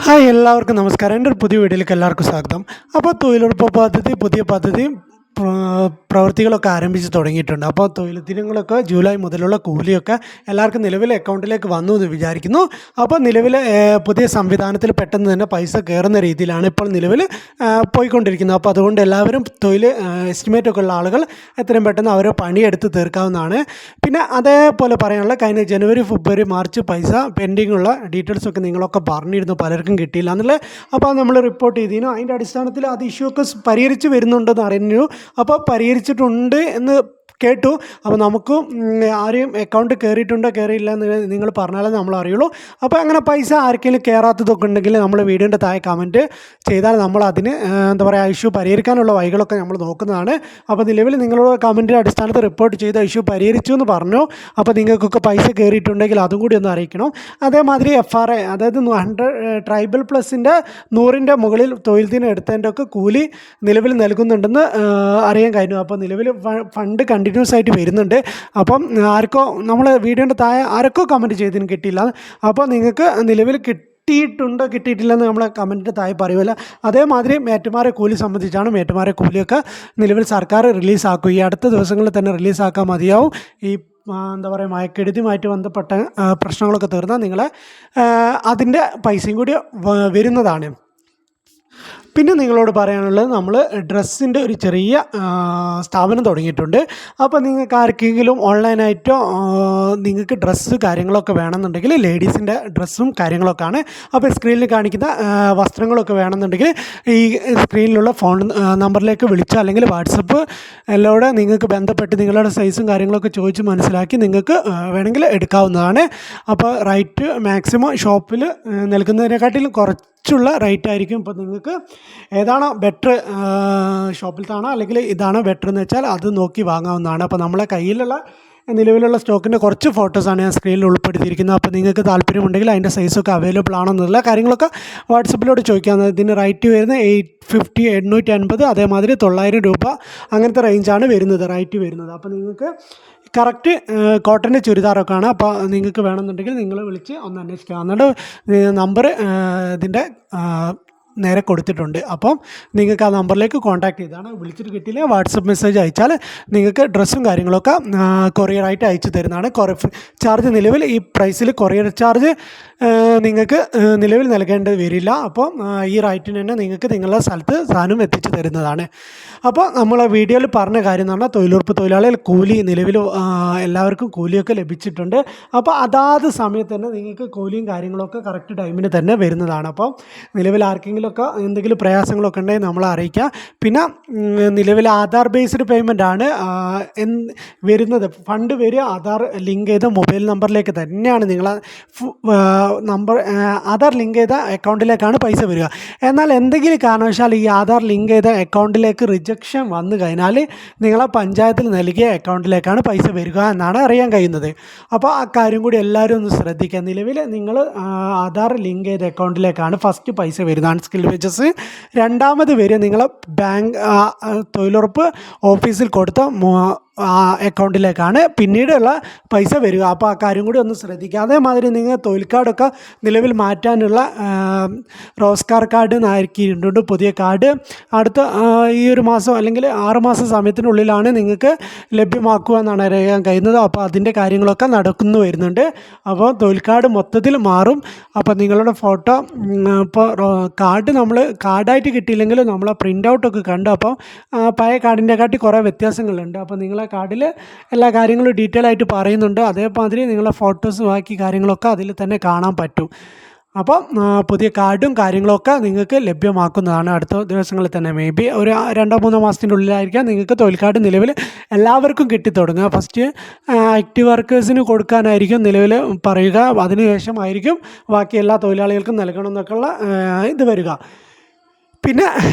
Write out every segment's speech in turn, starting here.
Hi എല്ലാവർക്കും നമസ്കാരം. എൻ്റെ ഒരു പുതിയ വീഡിയോയിലേക്ക് എല്ലാവർക്കും സ്വാഗതം. അപ്പോൾ തൊഴിലുറപ്പ് പദ്ധതി പുതിയ പദ്ധതി പ്രവൃത്തികളൊക്കെ ആരംഭിച്ച് തുടങ്ങിയിട്ടുണ്ട്. അപ്പോൾ തൊഴിൽ ദിനങ്ങളൊക്കെ ജൂലൈ മുതലുള്ള കൂലിയൊക്കെ എല്ലാവർക്കും നിലവിലെ അക്കൗണ്ടിലേക്ക് വന്നു എന്ന് വിചാരിക്കുന്നു. അപ്പോൾ നിലവിലെ പുതിയ സംവിധാനത്തിൽ പെട്ടെന്ന് തന്നെ പൈസ കയറുന്ന രീതിയിലാണ് ഇപ്പോൾ നിലവിൽ പോയിക്കൊണ്ടിരിക്കുന്നത്. അപ്പോൾ അതുകൊണ്ട് എല്ലാവരും തൊഴിൽ എസ്റ്റിമേറ്റൊക്കെ ഉള്ള ആളുകൾ എത്രയും പെട്ടെന്ന് അവരെ പണിയെടുത്ത് തീർക്കാവുന്നതാണ്. പിന്നെ അതേപോലെ പറയാനുള്ള കഴിഞ്ഞ ജനുവരി ഫെബ്രുവരി മാർച്ച് പൈസ പെൻഡിങ് ഉള്ള ഡീറ്റെയിൽസൊക്കെ നിങ്ങളൊക്കെ പറഞ്ഞിരുന്നു, പലർക്കും കിട്ടിയില്ല എന്നുള്ളത്. അപ്പോൾ നമ്മൾ റിപ്പോർട്ട് ചെയ്തിരുന്നു. അതിൻ്റെ അടിസ്ഥാനത്തിൽ അത് ഇഷ്യൂ ഒക്കെ പരിഹരിച്ച് വരുന്നുണ്ടെന്ന് അറിഞ്ഞു. അപ്പോൾ പരിഹരിച്ചിട്ടുണ്ട് എന്ന് കേട്ടു. അപ്പോൾ നമുക്ക് ആരെയും അക്കൗണ്ട് കയറിയിട്ടുണ്ടോ കയറിയില്ല എന്ന് നിങ്ങൾ പറഞ്ഞാലേ നമ്മൾ അറിയുള്ളൂ. അപ്പോൾ അങ്ങനെ പൈസ ആർക്കെങ്കിലും കയറാത്തതൊക്കെ ഉണ്ടെങ്കിൽ നമ്മൾ വീഡിയോൻ്റെ താഴെ കമൻറ്റ് ചെയ്താൽ നമ്മൾ അതിന് എന്താ പറയുക ഇഷ്യൂ പരിഹരിക്കാനുള്ള വഴികളൊക്കെ നമ്മൾ നോക്കുന്നതാണ്. അപ്പോൾ നിലവിൽ നിങ്ങളുടെ കമൻറ്റിൻ്റെ അടിസ്ഥാനത്തിൽ റിപ്പോർട്ട് ചെയ്ത ഇഷ്യൂ പരിഹരിച്ചു എന്ന് പറഞ്ഞു. അപ്പോൾ നിങ്ങൾക്കൊക്കെ പൈസ കയറിയിട്ടുണ്ടെങ്കിൽ അതും കൂടി ഒന്ന് അറിയിക്കണം. അതേമാതിരി FRA അതായത് 100 ട്രൈബൽ പ്ലസിൻ്റെ 100ൻ്റെ മുകളിൽ തൊഴിൽ ദിനം എടുത്തതിൻ്റെ ഒക്കെ കൂലി നിലവിൽ നൽകുന്നുണ്ടെന്ന് അറിയാൻ കഴിഞ്ഞു. അപ്പോൾ നിലവിൽ ഫണ്ട് കണ്ടിന്യൂസ് ആയിട്ട് വരുന്നുണ്ട്. അപ്പം ആർക്കോ നമ്മൾ വീഡിയോൻ്റെ താഴെ ആരൊക്കെ കമൻറ്റ് ചെയ്തതിന് കിട്ടിയില്ല. അപ്പോൾ നിങ്ങൾക്ക് നിലവിൽ കിട്ടിയിട്ടുണ്ടോ കിട്ടിയിട്ടില്ലെന്ന് നമ്മളെ കമൻറ്റിൻ്റെ താഴെ പറയുമല്ല. അതേമാതിരി മേറ്റുമാരെ കൂലി സംബന്ധിച്ചാണ്. മേറ്റുമാരെ കൂലിയൊക്കെ നിലവിൽ സർക്കാർ റിലീസാക്കും. ഈ അടുത്ത ദിവസങ്ങളിൽ തന്നെ റിലീസാക്കാൻ മതിയാവും. ഈ എന്താ പറയുക മയക്കെടുതിയുമായിട്ട് ബന്ധപ്പെട്ട പ്രശ്നങ്ങളൊക്കെ തീർന്നാൽ നിങ്ങളെ അതിൻ്റെ പൈസയും കൂടി വരുന്നതാണ്. പിന്നെ നിങ്ങളോട് പറയാനുള്ളത്, നമ്മൾ ഡ്രസ്സിൻ്റെ ഒരു ചെറിയ സ്ഥാപനം തുടങ്ങിയിട്ടുണ്ട്. അപ്പോൾ നിങ്ങൾക്ക് ആർക്കെങ്കിലും ഓൺലൈനായിട്ടോ നിങ്ങൾക്ക് ഡ്രസ്സ് കാര്യങ്ങളൊക്കെ വേണമെന്നുണ്ടെങ്കിൽ ലേഡീസിൻ്റെ ഡ്രസ്സും കാര്യങ്ങളൊക്കെയാണ്. അപ്പോൾ സ്ക്രീനിൽ കാണിക്കുന്ന വസ്ത്രങ്ങളൊക്കെ വേണമെന്നുണ്ടെങ്കിൽ ഈ സ്ക്രീനിലുള്ള ഫോൺ നമ്പറിലേക്ക് വിളിച്ചോ അല്ലെങ്കിൽ വാട്സപ്പ് എല്ലോടെ നിങ്ങൾക്ക് ബന്ധപ്പെട്ട് നിങ്ങളുടെ സൈസും കാര്യങ്ങളൊക്കെ ചോദിച്ച് മനസ്സിലാക്കി നിങ്ങൾക്ക് വേണമെങ്കിൽ എടുക്കാവുന്നതാണ്. അപ്പോൾ റേറ്റ് മാക്സിമം ഷോപ്പിൽ നൽകുന്നതിനെക്കാട്ടിലും കുറച്ചുള്ള റേറ്റ് ആയിരിക്കും. ഇപ്പോൾ നിങ്ങൾക്ക് ഏതാണോ ബെറ്റർ, ഷോപ്പിലത്താണോ അല്ലെങ്കിൽ ഇതാണോ ബെറ്റർ എന്ന് വെച്ചാൽ അത് നോക്കി വാങ്ങാവുന്നതാണ്. അപ്പോൾ നമ്മളെ കയ്യിലുള്ള നിലവിലുള്ള സ്റ്റോക്കിൻ്റെ കുറച്ച് ഫോട്ടോസാണ് ഞാൻ സ്ക്രീനിൽ ഉൾപ്പെടുത്തിയിരിക്കുന്നത്. അപ്പോൾ നിങ്ങൾക്ക് താല്പര്യമുണ്ടെങ്കിൽ അതിൻ്റെ സൈസൊക്കെ അവൈലബിൾ ആണോ എന്നുള്ള കാര്യങ്ങളൊക്കെ വാട്സപ്പിലോട്ട് ചോദിക്കാവുന്നത്. ഇതിന് റേറ്റ് വരുന്നത് 850 850, അതേമാതിരി 900 രൂപ അങ്ങനത്തെ റേഞ്ചാണ് വരുന്നത് റേറ്റ് വരുന്നത്. അപ്പോൾ നിങ്ങൾക്ക് കറക്റ്റ് കോട്ടൻ്റെ ചുരിദാറൊക്കെയാണ്. അപ്പോൾ നിങ്ങൾക്ക് വേണമെന്നുണ്ടെങ്കിൽ നിങ്ങൾ വിളിച്ച് ഒന്ന് അന്വേഷിക്കുക. എന്നിട്ട് നമ്പർ ഇതിൻ്റെ നേരെ കൊടുത്തിട്ടുണ്ട്. അപ്പം നിങ്ങൾക്ക് ആ നമ്പറിലേക്ക് കോൺടാക്ട് ചെയ്താണ്. വിളിച്ചിട്ട് കിട്ടിയില്ല വാട്സപ്പ് മെസ്സേജ് അയച്ചാൽ നിങ്ങൾക്ക് ഡ്രസ്സും കാര്യങ്ങളൊക്കെ കൊറിയറായിട്ട് അയച്ചു തരുന്നതാണ്. ചാർജ് നിലവിൽ ഈ പ്രൈസിൽ കൊറിയർ ചാർജ് നിങ്ങൾക്ക് നിലവിൽ നൽകേണ്ടി വരില്ല. അപ്പോൾ ഈ റേറ്റിന് തന്നെ നിങ്ങൾക്ക് നിങ്ങളുടെ സ്ഥലത്ത് സാധനം എത്തിച്ചു തരുന്നതാണ്. അപ്പോൾ നമ്മളെ വീഡിയോയിൽ പറഞ്ഞ കാര്യം എന്ന് പറഞ്ഞാൽ തൊഴിലുറപ്പ് തൊഴിലാളികൾ കൂലി നിലവിൽ എല്ലാവർക്കും കൂലിയൊക്കെ ലഭിച്ചിട്ടുണ്ട്. അപ്പോൾ അതാത് സമയത്ത് തന്നെ നിങ്ങൾക്ക് കൂലിയും കാര്യങ്ങളൊക്കെ കറക്റ്റ് ടൈമിന് തന്നെ വരുന്നതാണ്. അപ്പോൾ നിലവിൽ ആർക്കെങ്കിലുമൊക്കെ എന്തെങ്കിലും പ്രയാസങ്ങളൊക്കെ ഉണ്ടെങ്കിൽ നമ്മളെ അറിയിക്കുക. പിന്നെ നിലവിൽ ആധാർ ബേസ്ഡ് പേയ്മെൻ്റ് ആണ് വരുന്നത്. ഫണ്ട് വരിക ആധാർ ലിങ്ക് ചെയ്ത മൊബൈൽ നമ്പറിലേക്ക് തന്നെയാണ്. നിങ്ങളെ നമ്പർ ആധാർ ലിങ്ക് ചെയ്ത അക്കൗണ്ടിലേക്കാണ് പൈസ വരിക. എന്നാൽ എന്തെങ്കിലും കാരണവശാൽ ഈ ആധാർ ലിങ്ക് ചെയ്ത അക്കൗണ്ടിലേക്ക് റിജക്ഷൻ വന്നു കഴിഞ്ഞാൽ നിങ്ങളെ പഞ്ചായത്തിൽ നൽകിയ അക്കൗണ്ടിലേക്കാണ് പൈസ വരിക എന്നാണ് അറിയാൻ കഴിയുന്നത്. അപ്പോൾ ആ കാര്യം കൂടി എല്ലാവരും ഒന്ന് ശ്രദ്ധിക്കുക. നിലവിൽ നിങ്ങൾ ആധാർ ലിങ്ക് ചെയ്ത അക്കൗണ്ടിലേക്കാണ് ഫസ്റ്റ് പൈസ വരുന്നതാണ് സ്കിൽ വേജസ്. രണ്ടാമത് വരിക നിങ്ങളെ ബാങ്ക് തൊഴിലുറപ്പ് ഓഫീസിൽ കൊടുത്ത അക്കൗണ്ടിലേക്കാണ് പിന്നീടുള്ള പൈസ വരിക. അപ്പോൾ ആ കാര്യം കൂടി ഒന്ന് ശ്രദ്ധിക്കുക. അതേമാതിരി നിങ്ങൾ തൊഴിൽ കാർഡൊക്കെ നിലവിൽ മാറ്റാനുള്ള റോസ്കാർ കാർഡ് ആക്കിയിട്ടുണ്ട്. പുതിയ കാർഡ് അടുത്ത ഈ ഒരു മാസം അല്ലെങ്കിൽ 6 മാസം സമയത്തിനുള്ളിലാണ് നിങ്ങൾക്ക് ലഭ്യമാക്കുക എന്നാണ് അറിയാൻ കഴിയുന്നത്. അപ്പോൾ അതിൻ്റെ കാര്യങ്ങളൊക്കെ നടക്കുന്നു വരുന്നുണ്ട്. അപ്പോൾ തൊഴിൽ കാർഡ് മൊത്തത്തിൽ മാറും. അപ്പോൾ നിങ്ങളുടെ ഫോട്ടോ ഇപ്പോൾ കാർഡ് നമ്മൾ കാർഡായിട്ട് കിട്ടിയില്ലെങ്കിലും നമ്മളെ പ്രിൻ്റ് ഔട്ടൊക്കെ കണ്ടു. അപ്പോൾ പഴയ കാർഡിൻ്റെ കാട്ടി കുറേ വ്യത്യാസങ്ങളുണ്ട്. അപ്പോൾ നിങ്ങളെ കാർഡിൽ എല്ലാ കാര്യങ്ങളും ഡീറ്റെയിൽ ആയിട്ട് പറയുന്നുണ്ട്. അതേമാതിരി നിങ്ങളുടെ ഫോട്ടോസ് ബാക്കി കാര്യങ്ങളൊക്കെ അതിൽ തന്നെ കാണാൻ പറ്റും. അപ്പോൾ പുതിയ കാർഡും കാര്യങ്ങളൊക്കെ നിങ്ങൾക്ക് ലഭ്യമാക്കുന്നതാണ് അടുത്ത ദിവസങ്ങളിൽ തന്നെ. മേ ബി ഒരു 2-3 മാസത്തിൻ്റെ ഉള്ളിലായിരിക്കാം നിങ്ങൾക്ക് തൊഴിൽ കാർഡ് നിലവിൽ എല്ലാവർക്കും കിട്ടിത്തുടങ്ങുക. ഫസ്റ്റ് ആക്റ്റീവ് വർക്കേഴ്സിന് കൊടുക്കാനായിരിക്കും നിലവിൽ പറയുക. അതിനുശേഷമായിരിക്കും ബാക്കി എല്ലാ തൊഴിലാളികൾക്കും നൽകണം എന്നൊക്കെയുള്ള ഇത് വരിക. പിന്നെ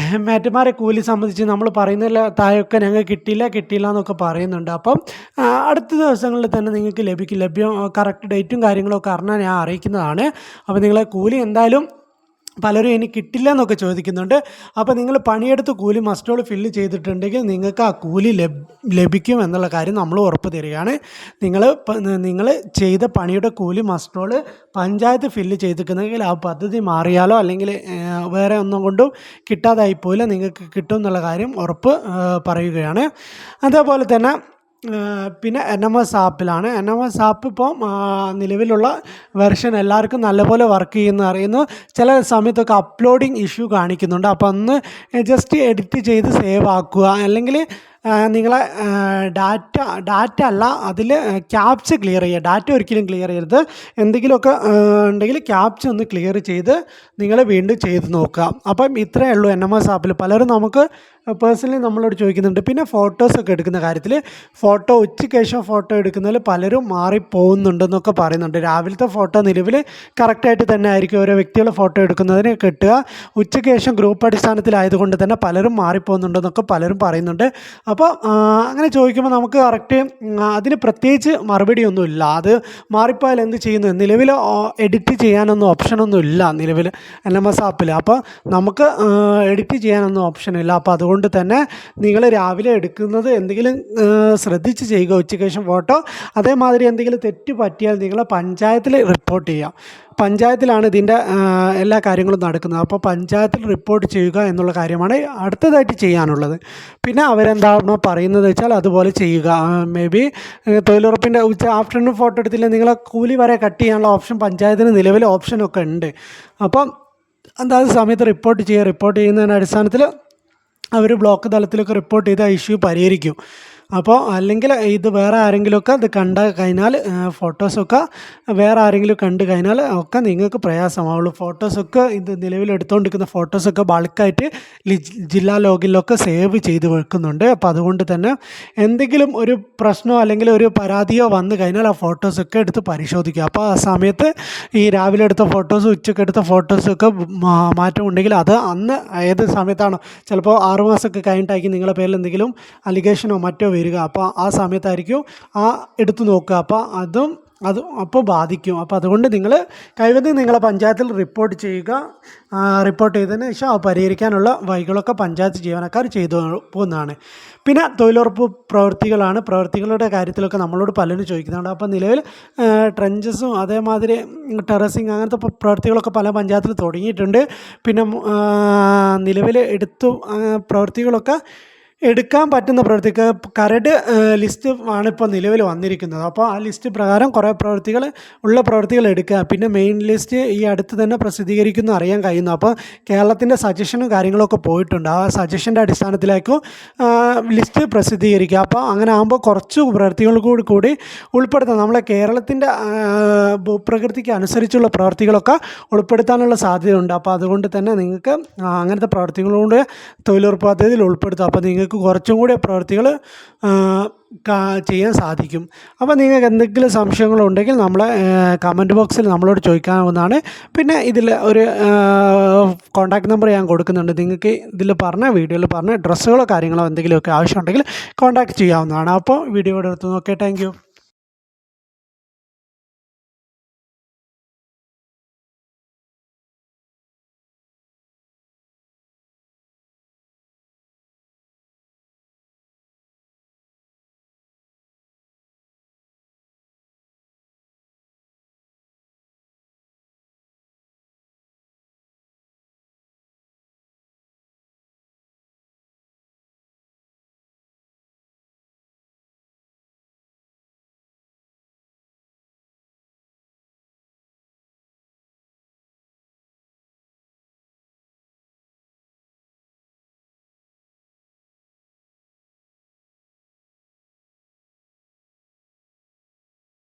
മേറ്റുമാരെ കൂലി സംബന്ധിച്ച് നമ്മൾ പറയുന്ന താഴെയൊക്കെ ഞങ്ങൾക്ക് കിട്ടിയില്ല എന്നൊക്കെ പറയുന്നുണ്ട്. അപ്പം അടുത്ത ദിവസങ്ങളിൽ തന്നെ നിങ്ങൾക്ക് ലഭ്യം കറക്റ്റ് ഡേറ്റും കാര്യങ്ങളൊക്കെ അറിഞ്ഞാൽ ഞാൻ അറിയിക്കുന്നതാണ്. അപ്പോൾ നിങ്ങളെ കൂലി എന്തായാലും പലരും ഇനി കിട്ടില്ല എന്നൊക്കെ ചോദിക്കുന്നുണ്ട്. അപ്പോൾ നിങ്ങൾ പണിയെടുത്ത് കൂലി മസ്റ്റോൾ ഫില്ല് ചെയ്തിട്ടുണ്ടെങ്കിൽ നിങ്ങൾക്ക് ആ കൂലി ലഭിക്കും എന്നുള്ള കാര്യം നമ്മൾ ഉറപ്പ് തരികയാണ്. നിങ്ങൾ ചെയ്ത പണിയുടെ കൂലി മസ്റ്റോൾ പഞ്ചായത്ത് ഫില്ല് ചെയ്തിരിക്കുന്നെങ്കിൽ ആ പദ്ധതി മാറിയാലോ അല്ലെങ്കിൽ വേറെ ഒന്നും കൊണ്ടും കിട്ടാതായി പോയില്ല, നിങ്ങൾക്ക് കിട്ടും എന്നുള്ള കാര്യം ഉറപ്പ് പറയുകയാണ്. അതേപോലെ തന്നെ പിന്നെ NMS ആപ്പിലാണ്. NMS ആപ്പ് ഇപ്പോൾ നിലവിലുള്ള വെർഷൻ എല്ലാവർക്കും നല്ലപോലെ വർക്ക് ചെയ്യുന്ന അറിയുന്നു. ചില സമയത്തൊക്കെ അപ്ലോഡിങ് ഇഷ്യൂ കാണിക്കുന്നുണ്ട്. അപ്പോൾ ഒന്ന് ജസ്റ്റ് എഡിറ്റ് ചെയ്ത് സേവ് ആക്കുക, അല്ലെങ്കിൽ നിങ്ങളെ ഡാറ്റ അല്ല അതിൽ ക്യാപ്ച ക്ലിയർ ചെയ്യുക. ഡാറ്റ ഒരിക്കലും ക്ലിയർ ചെയ്യരുത്. എന്തെങ്കിലുമൊക്കെ ഉണ്ടെങ്കിൽ ക്യാപ്ച ഒന്ന് ക്ലിയർ ചെയ്ത് നിങ്ങൾ വീണ്ടും ചെയ്ത് നോക്കുക. അപ്പം ഇത്രയേ ഉള്ളൂ NMS ആപ്പിൽ. പലരും നമുക്ക് പേഴ്സണലി നമ്മളോട് ചോദിക്കുന്നുണ്ട്. പിന്നെ ഫോട്ടോസൊക്കെ എടുക്കുന്ന കാര്യത്തിൽ ഉച്ചയ്ക്ക് ശേഷം ഫോട്ടോ എടുക്കുന്നതിൽ പലരും മാറിപ്പോകുന്നുണ്ടെന്നൊക്കെ പറയുന്നുണ്ട്. രാവിലത്തെ ഫോട്ടോ നിലവിൽ കറക്റ്റായിട്ട് തന്നെ ആയിരിക്കും ഓരോ വ്യക്തികളുടെ ഫോട്ടോ എടുക്കുന്നതിന് കിട്ടുക. ഉച്ചയ്ക്ക് ശേഷം ഗ്രൂപ്പ് അടിസ്ഥാനത്തിലായതുകൊണ്ട് തന്നെ പലരും മാറിപ്പോകുന്നുണ്ടെന്നൊക്കെ പലരും പറയുന്നുണ്ട്. അപ്പോൾ അങ്ങനെ ചോദിക്കുമ്പോൾ നമുക്ക് കറക്റ്റ് അതിന് പ്രത്യേകിച്ച് മറുപടിയൊന്നുമില്ല. അത് മാറിപ്പോയാൽ എന്ത് ചെയ്യുന്നു, നിലവിൽ എഡിറ്റ് ചെയ്യാനൊന്നും ഓപ്ഷനൊന്നും ഇല്ല നിലവിൽ NMS ആപ്പിൽ. അപ്പോൾ നമുക്ക് എഡിറ്റ് ചെയ്യാനൊന്നും ഓപ്ഷനില്ല. അപ്പോൾ അതുകൊണ്ട് തന്നെ നിങ്ങൾ രാവിലെ എടുക്കുന്നത് എന്തെങ്കിലും ശ്രദ്ധിച്ച് ചെയ്യുക ഉച്ചയ്ക്ക് ശേഷം ഫോട്ടോ. അതേമാതിരി എന്തെങ്കിലും തെറ്റ് പറ്റിയാൽ നിങ്ങൾ പഞ്ചായത്തിൽ റിപ്പോർട്ട് ചെയ്യുക. പഞ്ചായത്തിലാണ് ഇതിൻ്റെ എല്ലാ കാര്യങ്ങളും നടക്കുന്നത്. അപ്പോൾ പഞ്ചായത്തിൽ റിപ്പോർട്ട് ചെയ്യുക എന്നുള്ള കാര്യമാണ് അടുത്തതായിട്ട് ചെയ്യാനുള്ളത്. പിന്നെ അവരെന്താണോ പറയുന്നത് വെച്ചാൽ അതുപോലെ ചെയ്യുക. മേ ബി തൊഴിലുറപ്പിൻ്റെ ആഫ്റ്റർനൂൺ ഫോട്ടോ എടുത്തില്ല നിങ്ങളെ കൂലി വരെ കട്ട് ചെയ്യാനുള്ള ഓപ്ഷൻ പഞ്ചായത്തിന് നിലവിൽ ഓപ്ഷനൊക്കെ ഉണ്ട്. അപ്പം അതാത് സമയത്ത് റിപ്പോർട്ട് ചെയ്യുന്നതിൻ്റെ അടിസ്ഥാനത്തിൽ അവർ ബ്ലോക്ക് തലത്തിലൊക്കെ റിപ്പോർട്ട് ചെയ്ത ഇഷ്യൂ പരിഹരിക്കും. അപ്പോൾ അല്ലെങ്കിൽ ഇത് വേറെ ആരെങ്കിലുമൊക്കെ ഇത് കണ്ടു കഴിഞ്ഞാൽ ഫോട്ടോസൊക്കെ വേറെ ആരെങ്കിലും കണ്ടു കഴിഞ്ഞാൽ ഒക്കെ നിങ്ങൾക്ക് പ്രയാസമാവുള്ളൂ. ഫോട്ടോസൊക്കെ ഇത് നിലവിലെടുത്തുകൊണ്ടിരിക്കുന്ന ഫോട്ടോസൊക്കെ ബൾക്കായിട്ട് ജില്ലാ ലോഗിലൊക്കെ സേവ് ചെയ്ത് വെക്കുന്നുണ്ട്. അപ്പോൾ അതുകൊണ്ട് തന്നെ എന്തെങ്കിലും ഒരു പ്രശ്നമോ അല്ലെങ്കിൽ ഒരു പരാതിയോ വന്നു കഴിഞ്ഞാൽ ആ ഫോട്ടോസൊക്കെ എടുത്ത് പരിശോധിക്കുക. അപ്പോൾ ആ സമയത്ത് ഈ രാവിലെ എടുത്ത ഫോട്ടോസും ഉച്ചയ്ക്ക് എടുത്ത ഫോട്ടോസൊക്കെ മാറ്റം ഉണ്ടെങ്കിൽ അത് അന്ന് ഏത് സമയത്താണോ, ചിലപ്പോൾ 6 മാസമൊക്കെ കഴിഞ്ഞിട്ടായിരിക്കും നിങ്ങളുടെ പേരിൽ എന്തെങ്കിലും അലിഗേഷനോ മറ്റോ വരിക. അപ്പോൾ ആ സമയത്തായിരിക്കും എടുത്തു നോക്കുക. അപ്പോൾ അപ്പോൾ ബാധിക്കും. അപ്പോൾ അതുകൊണ്ട് നിങ്ങൾ കഴിവതും നിങ്ങളെ പഞ്ചായത്തിൽ റിപ്പോർട്ട് ചെയ്യുക. റിപ്പോർട്ട് ചെയ്തതിന് ശേഷം അത് പരിഹരിക്കാനുള്ള വഴികളൊക്കെ പഞ്ചായത്ത് ജീവനക്കാർ ചെയ്തു പോകുന്നതാണ്. പിന്നെ തൊഴിലുറപ്പ് പ്രവൃത്തികളുടെ കാര്യത്തിലൊക്കെ നമ്മളോട് പലരും ചോദിക്കുന്നുണ്ട്. അപ്പോൾ നിലവിൽ ട്രെഞ്ചസും അതേമാതിരി ടെറസിങ് അങ്ങനത്തെ പ്രവൃത്തികളൊക്കെ പല പഞ്ചായത്തിൽ തുടങ്ങിയിട്ടുണ്ട്. പിന്നെ നിലവിൽ പ്രവൃത്തികളൊക്കെ എടുക്കാൻ പറ്റുന്ന പ്രവൃത്തിക്ക് കരട് ലിസ്റ്റ് ആണ് ഇപ്പോൾ നിലവിൽ വന്നിരിക്കുന്നത്. അപ്പോൾ ആ ലിസ്റ്റ് പ്രകാരം കുറേ പ്രവൃത്തികൾ എടുക്കുക. പിന്നെ മെയിൻ ലിസ്റ്റ് ഈ അടുത്ത് തന്നെ പ്രസിദ്ധീകരിക്കുന്നു അറിയാൻ കഴിയുന്നു. അപ്പോൾ കേരളത്തിൻ്റെ സജഷനും കാര്യങ്ങളൊക്കെ പോയിട്ടുണ്ട്. ആ സജഷൻ്റെ അടിസ്ഥാനത്തിലേക്കും ലിസ്റ്റ് പ്രസിദ്ധീകരിക്കുക. അപ്പോൾ അങ്ങനെ ആകുമ്പോൾ കുറച്ച് പ്രവൃത്തികൾ കൂടി ഉൾപ്പെടുത്താം. നമ്മളെ കേരളത്തിൻ്റെ ഭൂപ്രകൃതിക്ക് അനുസരിച്ചുള്ള പ്രവൃത്തികളൊക്കെ ഉൾപ്പെടുത്താനുള്ള സാധ്യതയുണ്ട്. അപ്പോൾ അതുകൊണ്ട് തന്നെ നിങ്ങൾക്ക് അങ്ങനത്തെ പ്രവൃത്തികളോട് തൊഴിലുറപ്പ് പദ്ധതിയിൽ ഉൾപ്പെടുത്താം. അപ്പോൾ നിങ്ങൾക്ക് കുറച്ചും കൂടി പ്രവൃത്തികൾ ചെയ്യാൻ സാധിക്കും. അപ്പോൾ നിങ്ങൾക്ക് എന്തെങ്കിലും സംശയങ്ങളുണ്ടെങ്കിൽ നമ്മളെ കമൻറ്റ് ബോക്സിൽ നമ്മളോട് ചോദിക്കാവുന്നതാണ്. പിന്നെ ഇതിൽ ഒരു കോൺടാക്റ്റ് നമ്പർ ഞാൻ കൊടുക്കുന്നുണ്ട്. നിങ്ങൾക്ക് ഇതിൽ വീഡിയോയിൽ പറഞ്ഞ ഡ്രസ്സുകളോ കാര്യങ്ങളോ എന്തെങ്കിലുമൊക്കെ ആവശ്യമുണ്ടെങ്കിൽ കോൺടാക്റ്റ് ചെയ്യാവുന്നതാണ്. അപ്പോൾ വീഡിയോ എടുത്ത് നോക്കേ. Thank you.